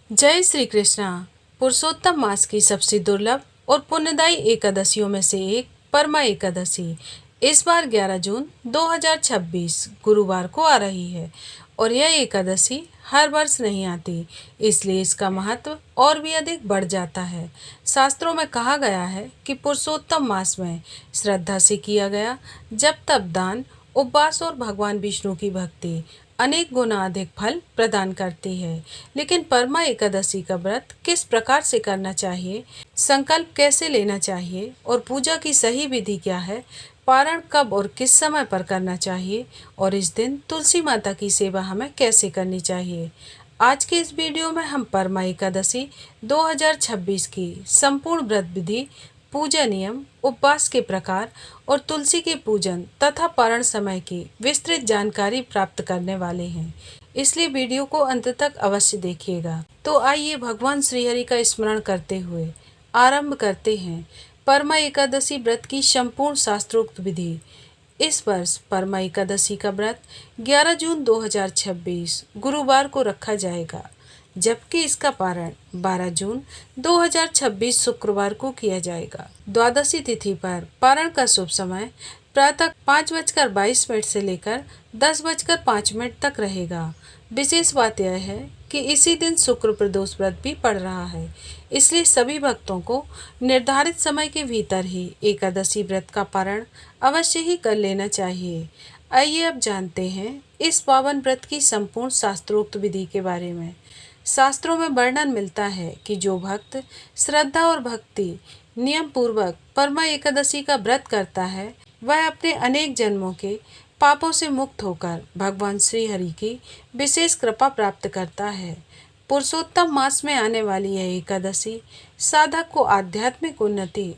जय श्री कृष्णा। पुरुषोत्तम मास की सबसे दुर्लभ और पुण्यदायी एकादशियों में से एक परमा एकादशी इस बार 11 जून 2026 गुरुवार को आ रही है और यह एकादशी हर वर्ष नहीं आती, इसलिए इसका महत्व और भी अधिक बढ़ जाता है। शास्त्रों में कहा गया है कि पुरुषोत्तम मास में श्रद्धा से किया गया जप तप दान उपवास और भगवान विष्णु की भक्ति अनेक गुना अधिक फल प्रदान करती है। लेकिन परमा एकादशी का व्रत किस प्रकार से करना चाहिए, संकल्प कैसे लेना चाहिए और पूजा की सही विधि क्या है, पारण कब और किस समय पर करना चाहिए और इस दिन तुलसी माता की सेवा हमें कैसे करनी चाहिए। आज के इस वीडियो में हम परमा एकादशी 2026 की संपूर्ण व्रत विधि, पूजा नियम, उपवास के प्रकार और तुलसी के पूजन तथा पारण समय की विस्तृत जानकारी प्राप्त करने वाले हैं, इसलिए वीडियो को अंत तक अवश्य देखिएगा। तो आइए भगवान श्रीहरि का स्मरण करते हुए आरंभ करते हैं परमा एकादशी व्रत की संपूर्ण शास्त्रोक्त विधि। इस वर्ष परमा एकादशी का व्रत 11 जून 2026 गुरुवार को रखा जाएगा, जबकि इसका पारण 12 जून 2026 शुक्रवार को किया जाएगा। द्वादशी तिथि पर पारण का शुभ समय प्रातः 5:22 से लेकर 10:05 तक रहेगा। विशेष बात यह है कि इसी दिन शुक्र प्रदोष व्रत भी पड़ रहा है, इसलिए सभी भक्तों को निर्धारित समय के भीतर ही एकादशी व्रत का पारण अवश्य ही कर लेना चाहिए। आइए अब जानते हैं इस पावन व्रत की संपूर्ण शास्त्रोक्त विधि के बारे में। शास्त्रों में वर्णन मिलता है कि जो भक्त श्रद्धा और भक्ति नियम पूर्वक परमा एकादशी का व्रत करता है, वह अपने अनेक जन्मों के पापों से मुक्त होकर भगवान श्री हरि की विशेष कृपा प्राप्त करता है। पुरुषोत्तम मास में आने वाली यह एकादशी साधक को आध्यात्मिक उन्नति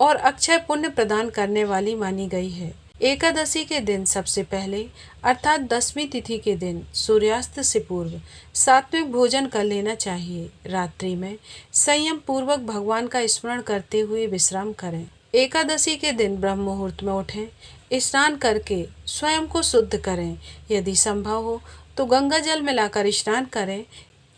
और अक्षय पुण्य प्रदान करने वाली मानी गई है। एकादशी के दिन सबसे पहले अर्थात 10वीं तिथि के दिन सूर्यास्त से पूर्व सात्विक भोजन कर लेना चाहिए। रात्रि में संयम पूर्वक भगवान का स्मरण करते हुए विश्राम करें। एकादशी के दिन ब्रह्म मुहूर्त में उठें, स्नान करके स्वयं को शुद्ध करें। यदि संभव हो तो गंगा जल मिलाकर स्नान करें।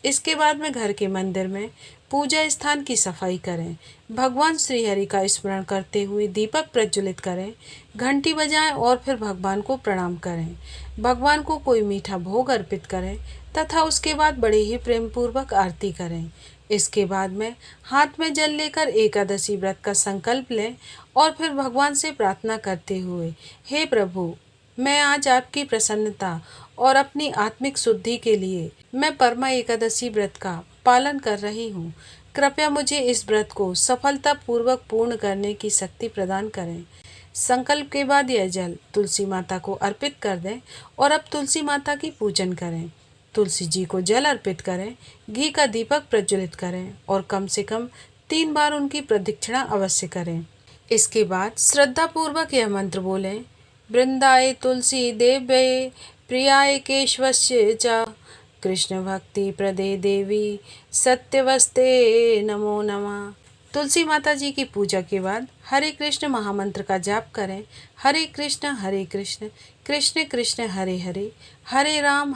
इसके बाद में घर के मंदिर में पूजा स्थान की सफाई करें। भगवान श्री हरि का स्मरण करते हुए दीपक प्रज्वलित करें, घंटी बजाएं और फिर भगवान को प्रणाम करें। भगवान को कोई मीठा भोग अर्पित करें तथा उसके बाद बड़े ही प्रेम पूर्वक आरती करें। इसके बाद में हाथ में जल लेकर एकादशी व्रत का संकल्प लें और फिर भगवान से प्रार्थना करते हुए, हे प्रभु, मैं आज आपकी प्रसन्नता और अपनी आत्मिक शुद्धि के लिए मैं परमा एकादशी व्रत का पालन कर रही हूँ। कृपया मुझे इस व्रत को सफलता पूर्वक पूर्ण करने की शक्ति प्रदान करें। संकल्प के बाद यह जल तुलसी माता को अर्पित कर दें और अब तुलसी माता की पूजन करें। तुलसी जी को जल अर्पित करें, घी का दीपक प्रज्वलित करें और कम से कम 3 बार उनकी प्रदक्षिणा अवश्य करें। इसके बाद श्रद्धा पूर्वक यह मंत्र बोलें, वृंदाय तुलसी देव्ये प्रियाय केशवस्य च कृष्ण भक्ति प्रदे देवी सत्यवस्ते नमो नमः। तुलसी माता जी की पूजा के बाद हरे कृष्ण महामंत्र का जाप करें। हरे कृष्ण कृष्ण कृष्ण हरे हरे, हरे राम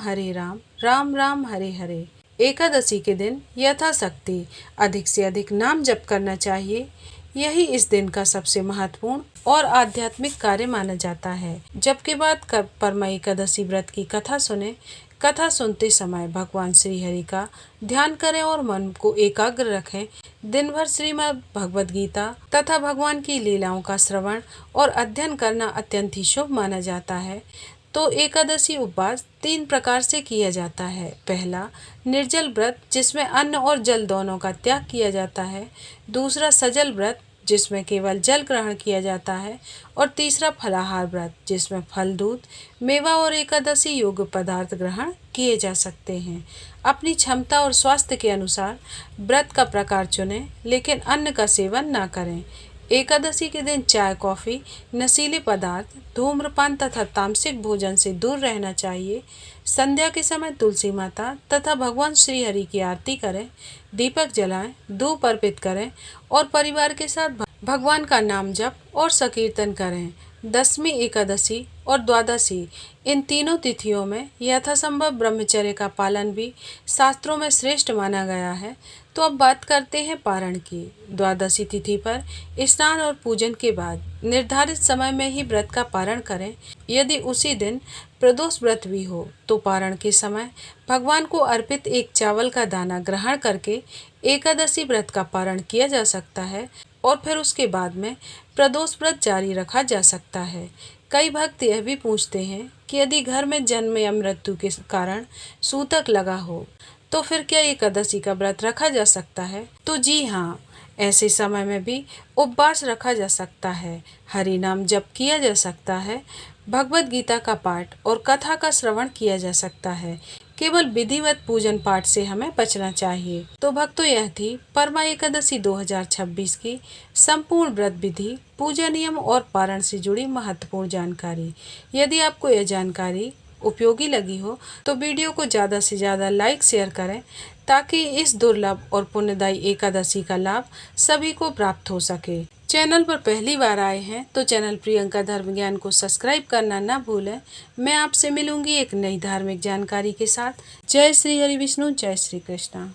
राम राम हरे हरे। एकादशी के दिन यथाशक्ति अधिक से अधिक नाम जप करना चाहिए। यही इस दिन का सबसे महत्वपूर्ण और आध्यात्मिक कार्य माना जाता है। जप के बाद परमा एकादशी व्रत की कथा सुने। कथा सुनते समय भगवान श्री हरि का ध्यान करें और मन को एकाग्र रखें। दिन भर श्रीमद् भगवद गीता तथा भगवान की लीलाओं का श्रवण और अध्ययन करना अत्यंत ही शुभ माना जाता है। तो एकादशी उपवास 3 प्रकार से किया जाता है। पहला, निर्जल व्रत, जिसमें अन्न और जल दोनों का त्याग किया जाता है। दूसरा, सजल व्रत, जिसमें केवल जल ग्रहण किया जाता है। और तीसरा, फलाहार व्रत, जिसमें फल, दूध, मेवा और एकादशी योग्य पदार्थ ग्रहण किए जा सकते हैं। अपनी क्षमता और स्वास्थ्य के अनुसार व्रत का प्रकार चुनें, लेकिन अन्न का सेवन ना करें। एकादशी के दिन चाय, कॉफ़ी, नशीले पदार्थ, धूम्रपान तथा तामसिक भोजन से दूर रहना चाहिए। संध्या के समय तुलसी माता तथा भगवान श्री हरि की आरती करें, दीपक जलाएं, धूप अर्पित करें और परिवार के साथ भगवान का नाम जप और संकीर्तन करें। दसवीं एकादशी और द्वादशी इन तीनों तिथियों में यथासंभव ब्रह्मचर्य का पालन भी शास्त्रों में श्रेष्ठ माना गया है। तो अब बात करते हैं पारण की। द्वादशी तिथि पर स्नान और पूजन के बाद निर्धारित समय में ही व्रत का पारण करें। यदि उसी दिन प्रदोष व्रत भी हो तो पारण के समय भगवान को अर्पित एक चावल का दाना ग्रहण करके एकादशी व्रत का पारण किया जा सकता है और फिर उसके बाद में प्रदोष व्रत जारी रखा जा सकता है। कई भक्त यह भी पूछते हैं कि यदि घर में जन्म या मृत्यु के कारण सूतक लगा हो तो फिर क्या एकादशी का व्रत रखा जा सकता है? तो जी हाँ, ऐसे समय में भी उपवास रखा जा सकता है, हरि नाम जप किया जा सकता है, भगवत गीता का पाठ और कथा का श्रवण किया जा सकता है। केवल विधिवत पूजन पाठ से हमें बचना चाहिए। तो भक्तों, यह थी परमा एकादशी 2026 की संपूर्ण व्रत विधि, पूजा नियम और पारण से जुड़ी महत्वपूर्ण जानकारी। यदि आपको यह जानकारी उपयोगी लगी हो तो वीडियो को ज़्यादा से ज़्यादा लाइक शेयर करें ताकि इस दुर्लभ और पुण्यदायी एकादशी का लाभ सभी को प्राप्त हो सके। चैनल पर पहली बार आए हैं तो चैनल प्रियंका धर्म ज्ञान को सब्सक्राइब करना ना भूलें। मैं आपसे मिलूंगी एक नई धार्मिक जानकारी के साथ। जय श्री हरि विष्णु, जय श्री कृष्णा।